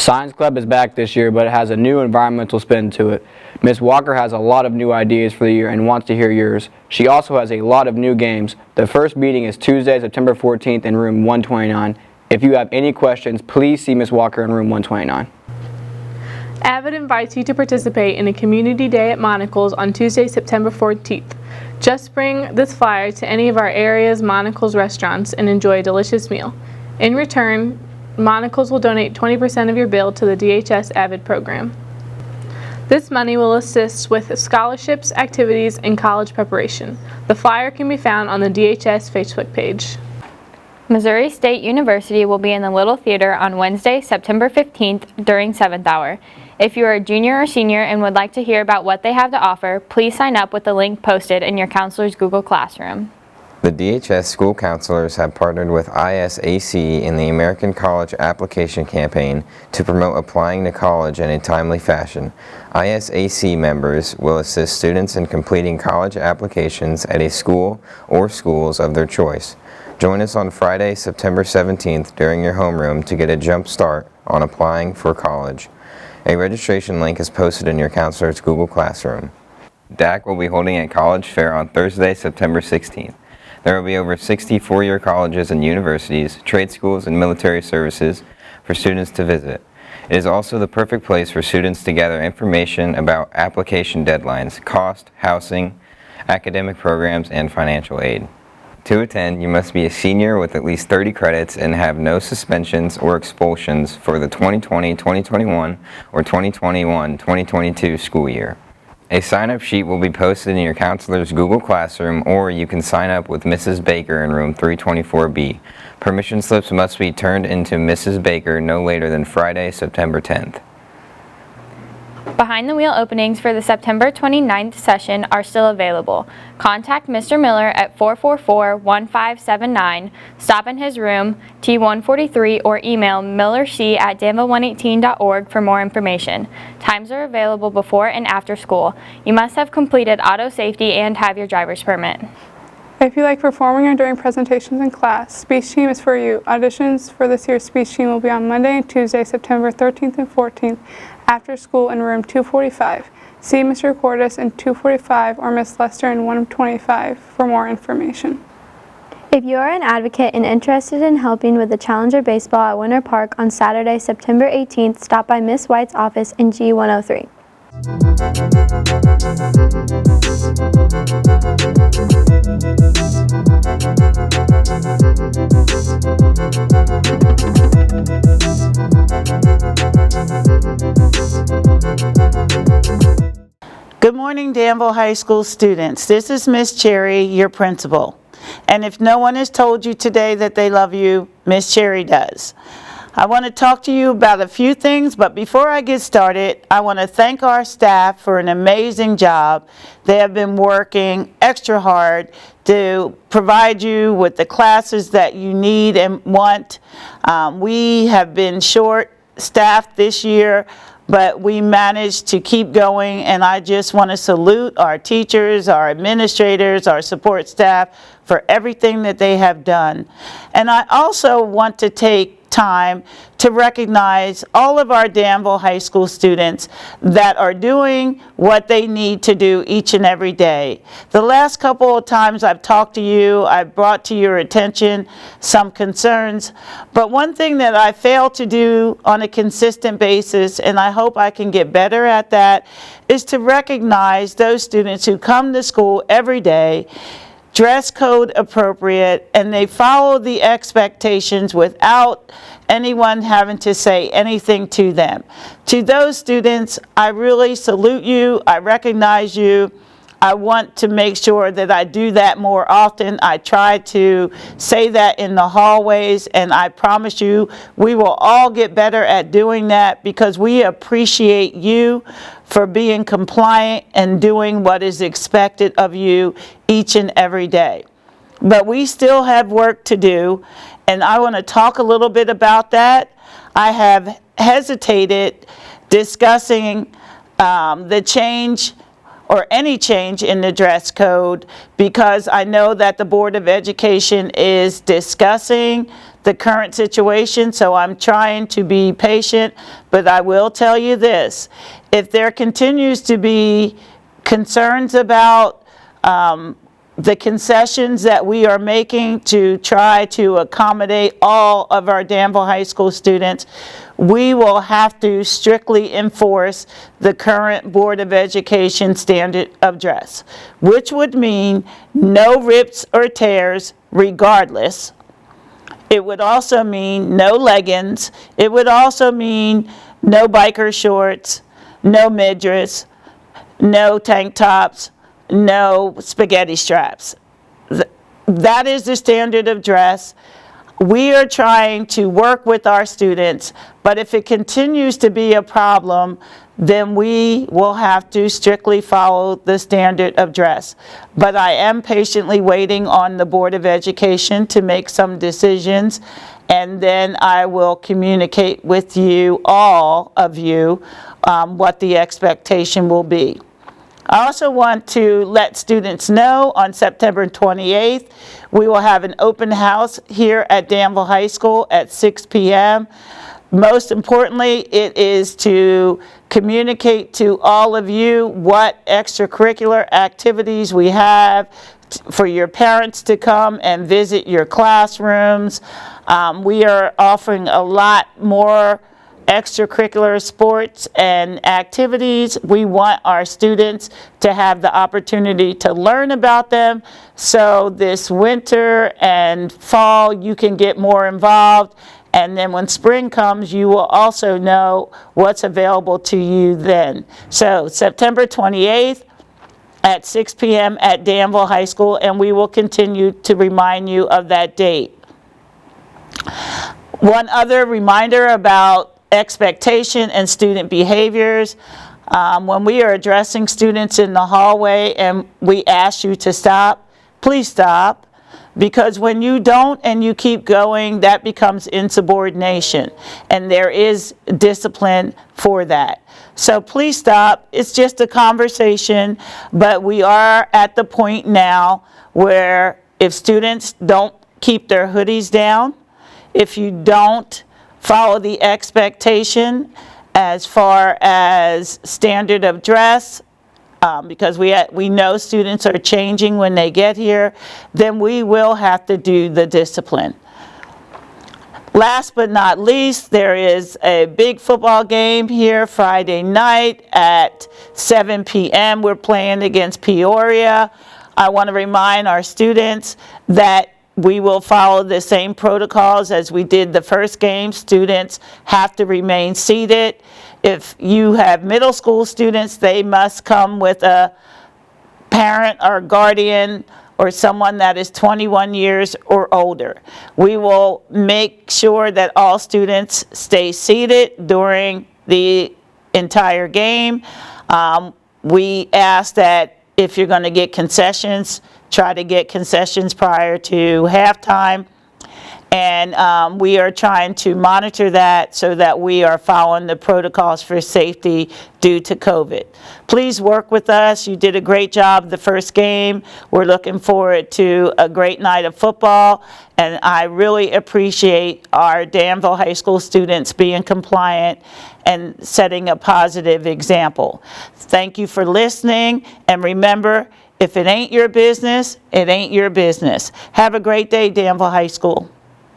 Science Club is back this year, but it has a new environmental spin to it. Ms. Walker has a lot of new ideas for the year and wants to hear yours. She also has a lot of new games. The first meeting is Tuesday, September 14th in room 129. If you have any questions, please see Ms. Walker in room 129. Avid invites you to participate in a community day at Monocle's on Tuesday, September 14th. Just bring this flyer to any of our area's Monocle's restaurants and enjoy a delicious meal. In return, Monocle's will donate 20% of your bill to the DHS Avid program. This money will assist with scholarships, activities, and college preparation. The flyer can be found on the DHS Facebook page. Missouri State University will be in the Little Theater on Wednesday, September 15th during 7th hour. If you are a junior or senior and would like to hear about what they have to offer, please sign up with the link posted in your counselor's Google Classroom. The DHS school counselors have partnered with ISAC in the American College Application Campaign to promote applying to college in a timely fashion. ISAC members will assist students in completing college applications at a school or schools of their choice. Join us on Friday, September 17th during your homeroom to get a jump start on applying for college. A registration link is posted in your counselor's Google Classroom. DAC will be holding a college fair on Thursday, September 16th. There will be over 60 four-year colleges and universities, trade schools, and military services for students to visit. It is also the perfect place for students to gather information about application deadlines, cost, housing, academic programs, and financial aid. To attend, you must be a senior with at least 30 credits and have no suspensions or expulsions for the 2020-2021 or 2021-2022 school year. A sign-up sheet will be posted in your counselor's Google Classroom, or you can sign up with Mrs. Baker in room 324B. Permission slips must be turned into Mrs. Baker no later than Friday, September 10th. Behind the wheel openings for the September 29th session are still available. Contact Mr. Miller at 444-1579, stop in his room, T143, or email millerc@danville118.org for more information. Times are available before and after school. You must have completed auto safety and have your driver's permit. If you like performing or doing presentations in class, Speech Team is for you. Auditions for this year's Speech Team will be on Monday and Tuesday, September 13th and 14th, after school in room 245. See Mr. Cordes in 245 or Ms. Lester in 125 for more information. If you are an advocate and interested in helping with the Challenger Baseball at Winter Park on Saturday, September 18th, stop by Ms. White's office in G103. Good morning, Danville High School students. This is Miss Cherry, your principal. And if no one has told you today that they love you, Miss Cherry does. I want to talk to you about a few things, but before I get started, I want to thank our staff for an amazing job. They have been working extra hard to provide you with the classes that you need and want. We have been short-staffed this year, but we managed to keep going, and I just want to salute our teachers, our administrators, our support staff for everything that they have done. And I also want to take time to recognize all of our Danville High School students that are doing what they need to do each and every day. The last couple of times I've talked to you, I've brought to your attention some concerns, but one thing that I fail to do on a consistent basis, and I hope I can get better at that, is to recognize those students who come to school every day, dress code appropriate, and they follow the expectations without anyone having to say anything to them. To those students, I really salute you. I recognize you. I want to make sure that I do that more often. I try to say that in the hallways, and I promise you we will all get better at doing that because we appreciate you for being compliant and doing what is expected of you each and every day. But we still have work to do, and I want to talk a little bit about that. I have hesitated discussing the change or any change in the dress code, because I know that the Board of Education is discussing the current situation, so I'm trying to be patient, but I will tell you this. If there continues to be concerns about the concessions that we are making to try to accommodate all of our Danville High School students, we will have to strictly enforce the current Board of Education standard of dress, which would mean no rips or tears regardless. It would also mean no leggings. It would also mean no biker shorts, no midriffs, no tank tops, no spaghetti straps. That is the standard of dress. We are trying to work with our students, but if it continues to be a problem, then we will have to strictly follow the standard of dress. But I am patiently waiting on the Board of Education to make some decisions, and then I will communicate with you, all of you, what the expectation will be. I also want to let students know on September 28th, we will have an open house here at Danville High School at 6 p.m. Most importantly, it is to communicate to all of you what extracurricular activities we have for your parents to come and visit your classrooms. We are offering a lot more extracurricular sports and activities. We want our students to have the opportunity to learn about them. So this winter and fall, you can get more involved. And then when spring comes, you will also know what's available to you then. So September 28th at 6 p.m. at Danville High School, and we will continue to remind you of that date. One other reminder about expectation and student behaviors. When we are addressing students in the hallway and we ask you to stop, please stop. Because when you don't and you keep going, that becomes insubordination. And there is discipline for that. So please stop. It's just a conversation, but we are at the point now where if students don't keep their hoodies down, if you don't follow the expectation as far as standard of dress, because we know students are changing when they get here, then we will have to do the discipline. Last but not least, there is a big football game here Friday night at 7 p.m. We're playing against Peoria. I want to remind our students that we will follow the same protocols as we did the first game. Students have to remain seated. If you have middle school students, they must come with a parent or guardian or someone that is 21 years or older. We will make sure that all students stay seated during the entire game. We ask that if you're going to get concessions, try to get concessions prior to halftime. And we are trying to monitor that so that we are following the protocols for safety due to COVID. Please work with us. You did a great job the first game. We're looking forward to a great night of football. And I really appreciate our Danville High School students being compliant and setting a positive example. Thank you for listening. And remember, if it ain't your business, it ain't your business. Have a great day, Danville High School.